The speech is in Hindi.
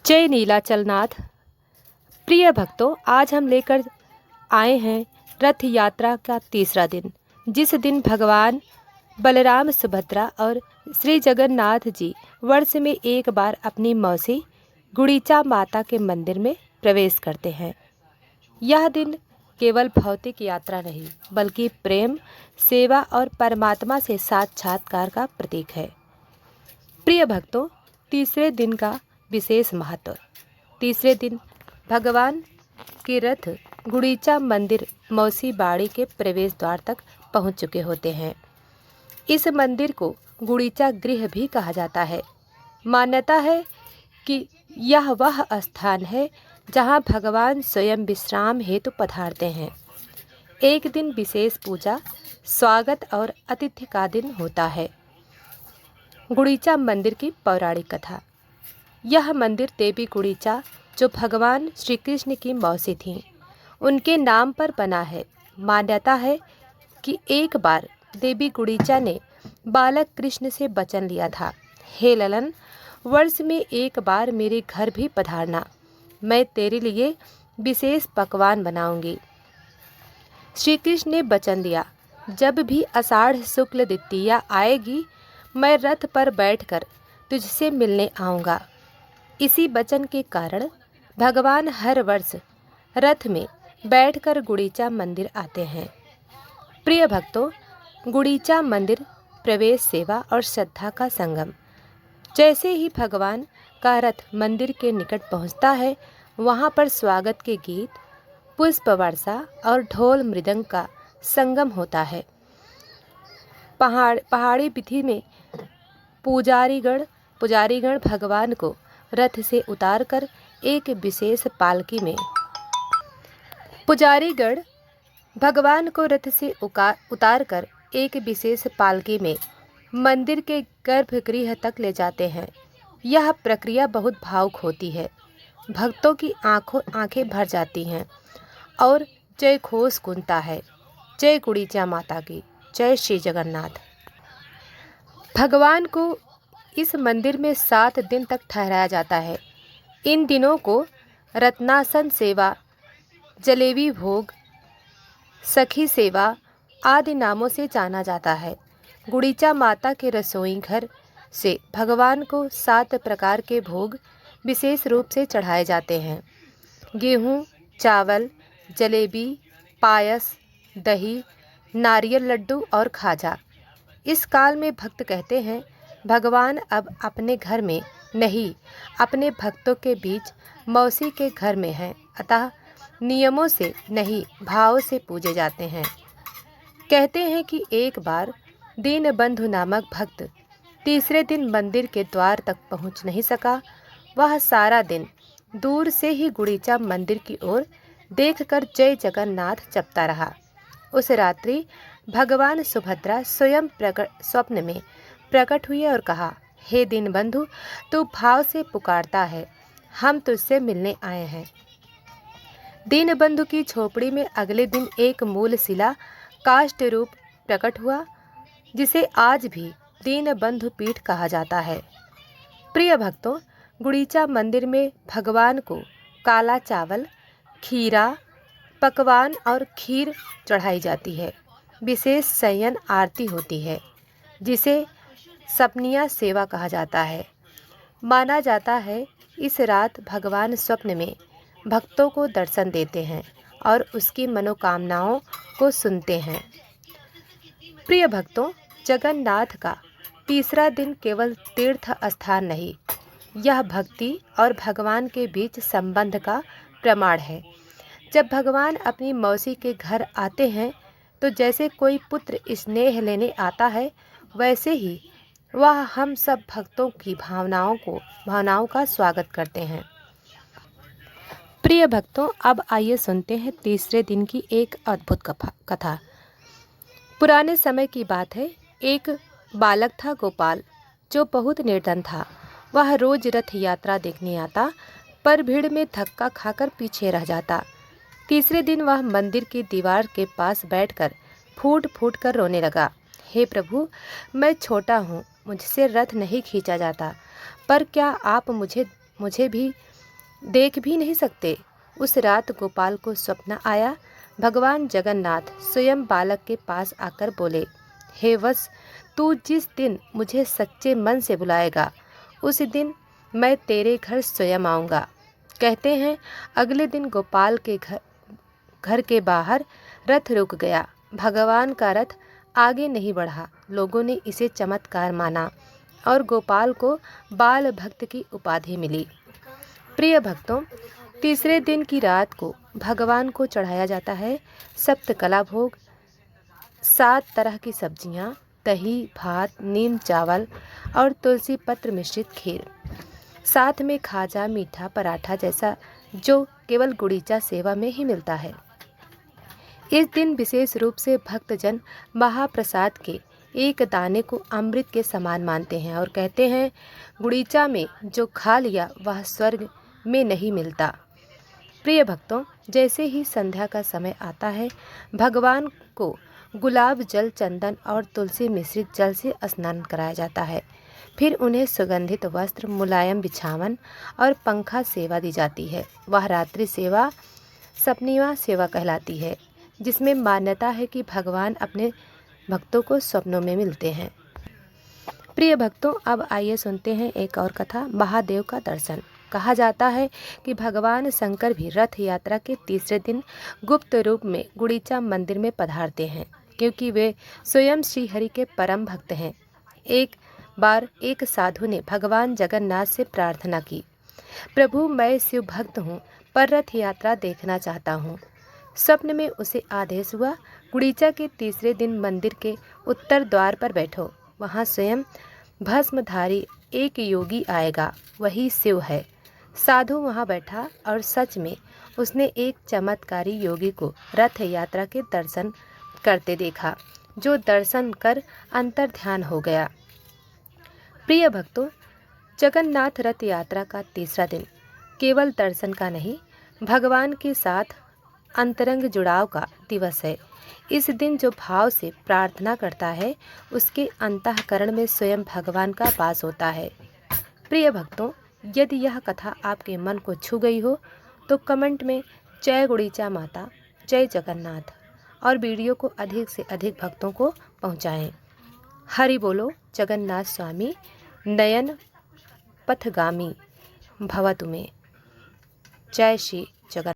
जय नीलाचलनाथ। प्रिय भक्तों, आज हम लेकर आए हैं रथ यात्रा का तीसरा दिन, जिस दिन भगवान बलराम, सुभद्रा और श्री जगन्नाथ जी वर्ष में एक बार अपनी मौसी गुड़ीचा माता के मंदिर में प्रवेश करते हैं। यह दिन केवल भौतिक यात्रा नहीं, बल्कि प्रेम, सेवा और परमात्मा से साक्षात्कार का प्रतीक है। प्रिय भक्तों, तीसरे दिन का विशेष महत्व। तीसरे दिन भगवान के रथ गुड़ीचा मंदिर मौसी बाड़ी के प्रवेश द्वार तक पहुंच चुके होते हैं। इस मंदिर को गुड़ीचा गृह भी कहा जाता है। मान्यता है कि यह वह स्थान है जहां भगवान स्वयं विश्राम हेतु पधारते हैं। एक दिन विशेष पूजा, स्वागत और अतिथि का दिन होता है। गुड़ीचा मंदिर की पौराणिक कथा। यह मंदिर देवी गुड़ीचा, जो भगवान श्री कृष्ण की मौसी थीं, उनके नाम पर बना है। मान्यता है कि एक बार देवी गुड़ीचा ने बालक कृष्ण से वचन लिया था, हे ललन, वर्ष में एक बार मेरे घर भी पधारना, मैं तेरे लिए विशेष पकवान बनाऊंगी। श्री कृष्ण ने वचन दिया, जब भी आषाढ़ शुक्ल द्वितीया आएगी, मैं रथ पर बैठकर तुझसे मिलने आऊँगा। इसी वचन के कारण भगवान हर वर्ष रथ में बैठकर गुड़ीचा मंदिर आते हैं। प्रिय भक्तों, गुड़ीचा मंदिर प्रवेश, सेवा और श्रद्धा का संगम। जैसे ही भगवान का रथ मंदिर के निकट पहुंचता है, वहां पर स्वागत के गीत, पुष्प वर्षा और ढोल मृदंग का संगम होता है। पहाड़ी विधि में पुजारीगण भगवान को रथ से उतारकर एक विशेष पालकी में उतारकर एक विशेष पालकी में मंदिर के गर्भगृह तक ले जाते हैं। यह प्रक्रिया बहुत भावुक होती है। भक्तों की आंखें भर जाती हैं और जय घोष गूंजता है। जय गुड़ीचा माता की, जय श्री जगन्नाथ। भगवान को इस मंदिर में 7 दिन तक ठहराया जाता है। इन दिनों को रत्नासन सेवा, जलेबी भोग, सखी सेवा आदि नामों से जाना जाता है। गुड़ीचा माता के रसोई घर से भगवान को 7 प्रकार के भोग विशेष रूप से चढ़ाए जाते हैं। गेहूँ, चावल, जलेबी, पायस, दही, नारियल लड्डू और खाजा। इस काल में भक्त कहते हैं, भगवान अब अपने घर में नहीं, अपने भक्तों के बीच मौसी के घर में हैं, अतः नियमों से नहीं, भाव से पूजे जाते हैं। कहते हैं कि एक बार दीनबंधु नामक भक्त तीसरे दिन मंदिर के द्वार तक पहुंच नहीं सका। वह सारा दिन दूर से ही गुड़ीचा मंदिर की ओर देखकर जय जगन्नाथ जपता रहा। उस रात्रि भगवान सुभद्रा स्वयं स्वप्न में प्रकट हुए और कहा, हे दीनबंधु, तू भाव से पुकारता है, हम तुझसे मिलने आए हैं। दीनबंधु की झोपड़ी में अगले दिन एक मूल शिला काष्ठ रूप प्रकट हुआ, जिसे आज भी दीनबंधु पीठ कहा जाता है। प्रिय भक्तों, गुड़ीचा मंदिर में भगवान को काला चावल, खीरा, पकवान और खीर चढ़ाई जाती है। विशेष शयन आरती होती है, जिसे सपनिया सेवा कहा जाता है। माना जाता है इस रात भगवान स्वप्न में भक्तों को दर्शन देते हैं और उसकी मनोकामनाओं को सुनते हैं। प्रिय भक्तों, जगन्नाथ का तीसरा दिन केवल तीर्थ स्थान नहीं, यह भक्ति और भगवान के बीच संबंध का प्रमाण है। जब भगवान अपनी मौसी के घर आते हैं, तो जैसे कोई पुत्र स्नेह लेने आता है, वैसे ही वह हम सब भक्तों की भावनाओं का स्वागत करते हैं। प्रिय भक्तों, अब आइए सुनते हैं तीसरे दिन की एक अद्भुत कथा। पुराने समय की बात है। एक बालक था गोपाल, जो बहुत निर्धन था। वह रोज रथ यात्रा देखने आता, पर भीड़ में धक्का खाकर पीछे रह जाता। तीसरे दिन वह मंदिर की दीवार के पास बैठकर फूट फूट कर रोने लगा, हे प्रभु, मैं छोटा हूँ, मुझसे रथ नहीं खींचा जाता, पर क्या आप मुझे भी देख भी नहीं सकते। उस रात गोपाल को स्वप्न आया। भगवान जगन्नाथ स्वयं बालक के पास आकर बोले, हे वत्स, तू जिस दिन मुझे सच्चे मन से बुलाएगा उस दिन मैं तेरे घर स्वयं आऊँगा। कहते हैं अगले दिन गोपाल के घर के बाहर रथ रुक गया। भगवान का रथ आगे नहीं बढ़ा। लोगों ने इसे चमत्कार माना और गोपाल को बाल भक्त की उपाधि मिली। प्रिय भक्तों, तीसरे दिन की रात को भगवान को चढ़ाया जाता है सप्तकला भोग, 7 तरह की सब्जियां, दही, भात, नीम चावल और तुलसी पत्र मिश्रित खीर, साथ में खाजा, मीठा, पराठा जैसा जो केवल गुड़ीचा सेवा में ही मिलता है। इस दिन विशेष रूप से भक्तजन महाप्रसाद के एक दाने को अमृत के समान मानते हैं और कहते हैं गुड़ीचा में जो खा लिया वह स्वर्ग में नहीं मिलता। प्रिय भक्तों, जैसे ही संध्या का समय आता है भगवान को गुलाब जल, चंदन और तुलसी मिश्रित जल से स्नान कराया जाता है। फिर उन्हें सुगंधित वस्त्र, मुलायम बिछावन और पंखा सेवा दी जाती है। वह रात्रि सेवा सपनीवा सेवा कहलाती है, जिसमें मान्यता है कि भगवान अपने भक्तों को स्वप्नों में मिलते हैं। प्रिय भक्तों, अब आइए सुनते हैं एक और कथा, महादेव का दर्शन। कहा जाता है कि भगवान शंकर भी रथ यात्रा के तीसरे दिन गुप्त रूप में गुड़ीचा मंदिर में पधारते हैं, क्योंकि वे स्वयं श्री हरि के परम भक्त हैं। एक बार एक साधु ने भगवान जगन्नाथ से प्रार्थना की, प्रभु मैं शिव भक्त हूँ पर रथ यात्रा देखना चाहता हूँ। स्वप्न में उसे आदेश हुआ, गुड़ीचा के तीसरे दिन मंदिर के उत्तर द्वार पर बैठो, वहाँ स्वयं भस्मधारी एक योगी आएगा, वही शिव है। साधु वहाँ बैठा और सच में उसने एक चमत्कारी योगी को रथ यात्रा के दर्शन करते देखा, जो दर्शन कर अंतर ध्यान हो गया। प्रिय भक्तों, जगन्नाथ रथ यात्रा का तीसरा दिन केवल दर्शन का नहीं, भगवान के साथ अंतरंग जुड़ाव का दिवस है। इस दिन जो भाव से प्रार्थना करता है उसके अंतःकरण में स्वयं भगवान का वास होता है। प्रिय भक्तों, यदि यह कथा आपके मन को छू गई हो तो कमेंट में जय गुड़ीचा माता, जय जगन्नाथ और वीडियो को अधिक से अधिक भक्तों को पहुंचाएं। हरि बोलो, जगन्नाथ स्वामी नयन पथगामी भवतु में। जय श्री जगन्नाथ।